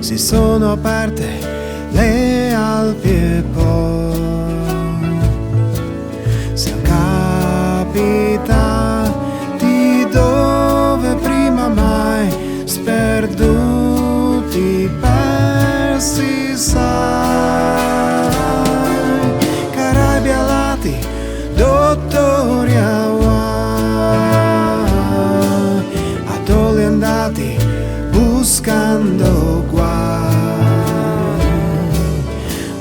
si sono aperte le Alpi e poi siamo capitati dove prima mai, sperduti, persi, sai, Caraibi alati, dottori Hawaii, atolli andati buscando guai,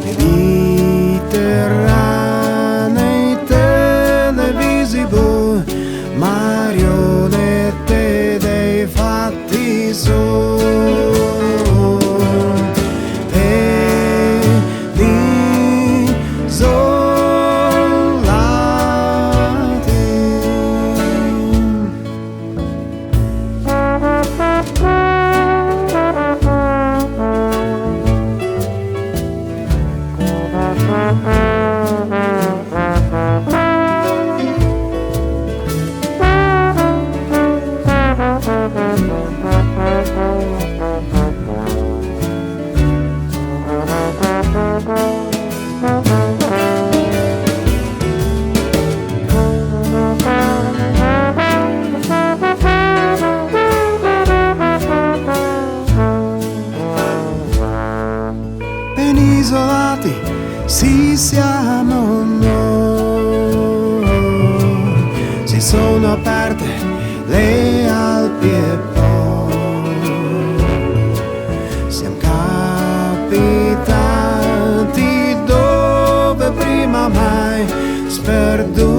Mediterranei televisivo, marionette dei fatti suoi e isolati, sì siamo noi, si sono aperte le Alpi e poi siamo capitati dove prima mai, sperduti.